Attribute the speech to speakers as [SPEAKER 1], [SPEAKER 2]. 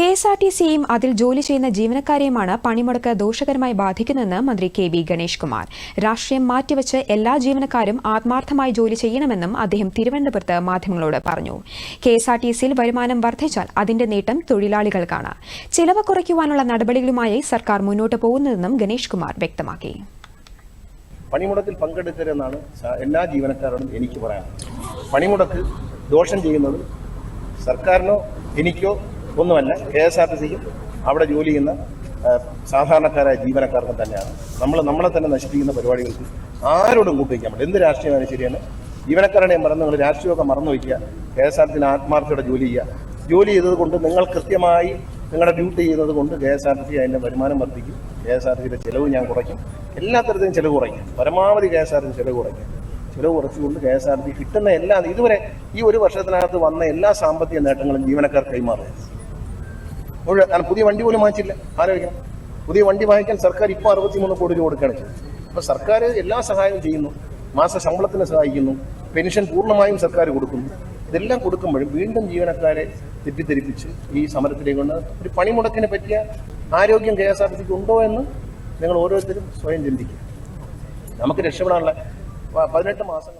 [SPEAKER 1] KSRTCയും അതിൽ ജോലി ചെയ്യുന്ന ജീവനക്കാരെയുമാണ് പണിമുടക്ക് ദോഷകരമായി ബാധിക്കുന്നതെന്ന് മന്ത്രി KB ഗണേഷ് കുമാർ. രാഷ്ട്രീയം മാറ്റിവെച്ച് എല്ലാ ജീവനക്കാരും ആത്മാർത്ഥമായി ജോലി ചെയ്യണമെന്നും അദ്ദേഹം തിരുവനന്തപുരത്ത് മാധ്യമങ്ങളോട് പറഞ്ഞു. KSRTCയിൽ വരുമാനം വർദ്ധിച്ചാൽ അതിന്റെ നേട്ടം തൊഴിലാളികൾക്കാണ്. ചിലവ് കുറയ്ക്കുവാനുള്ള നടപടികളുമായി സർക്കാർ മുന്നോട്ട് പോകുന്നതെന്നും ഗണേഷ് കുമാർ വ്യക്തമാക്കി.
[SPEAKER 2] പണിമുടക്കിൽ പങ്കെടുക്കരുതെന്നാണ് എല്ലാ ജീവനക്കാരോടും എനിക്ക് പറയാനുള്ളത്. പണിമുടക്ക് ദോഷം ചെയ്യുന്നത് സർക്കാരിനോ എനിക്കോ ഒന്നുമല്ല, KSRTCക്കും അവിടെ ജോലി ചെയ്യുന്ന സാധാരണക്കാരായ ജീവനക്കാർക്കും തന്നെയാണ്. നമ്മളെ തന്നെ നശിപ്പിക്കുന്ന പരിപാടികൾക്ക് ആരോടും കൂട്ടുവയ്ക്കാൻ പറ്റില്ല. എന്ത് രാഷ്ട്രീയമായാലും ശരിയാണ്. ജീവനക്കാരുടെ ഞാൻ പറഞ്ഞു, നിങ്ങൾ രാഷ്ട്രീയമൊക്കെ മറന്നു വയ്ക്കുക. KSRTCയിൽ ആത്മാർത്ഥയോടെ ജോലി ചെയ്യുക. ജോലി ചെയ്തത് കൊണ്ട് നിങ്ങൾ കൃത്യമായി നിങ്ങളുടെ ഡ്യൂട്ടി ചെയ്യുന്നത് കൊണ്ട് KSRTC അതിൻ്റെ വരുമാനം വർദ്ധിക്കും. KSRTCയുടെ ചിലവ് ഞാൻ കുറയ്ക്കും. എല്ലാ തരത്തിലും ചിലവ് കുറയ്ക്കും. പരമാവധി KSRTC ചിലവ് കുറയ്ക്കും. ചിലവ് കുറച്ചുകൊണ്ട് KSRTC കിട്ടുന്ന എല്ലാ ഇതുവരെ ഈ ഒരു വർഷത്തിനകത്ത് വന്ന എല്ലാ സാമ്പത്തിക നേട്ടങ്ങളും ജീവനക്കാർ കൈമാറുക. പുതിയ വണ്ടി പോലും വാങ്ങിച്ചില്ല. ആലോചിക്കണം. പുതിയ വണ്ടി വാങ്ങിക്കാൻ സർക്കാർ ഇപ്പോൾ 63 കോടി രൂപ കൊടുക്കുകയാണ് ചെയ്യുന്നത്. അപ്പോൾ സർക്കാർ എല്ലാ സഹായവും ചെയ്യുന്നു. മാസ ശമ്പളത്തിന് സഹായിക്കുന്നു. പെൻഷൻ പൂർണ്ണമായും സർക്കാർ കൊടുക്കുന്നു. ഇതെല്ലാം കൊടുക്കുമ്പോഴും വീണ്ടും ജീവനക്കാരെ തെറ്റിദ്ധരിപ്പിച്ച് ഈ സമരത്തിലേക്ക് കൊണ്ട് ഒരു പണിമുടക്കിനെ പറ്റിയ ആരോഗ്യം KSRTCക്ക് ഉണ്ടോ എന്ന് നിങ്ങൾ ഓരോരുത്തരും സ്വയം ചിന്തിക്കുക. നമുക്ക് രക്ഷപ്പെടാനുള്ള 18 മാസങ്ങൾ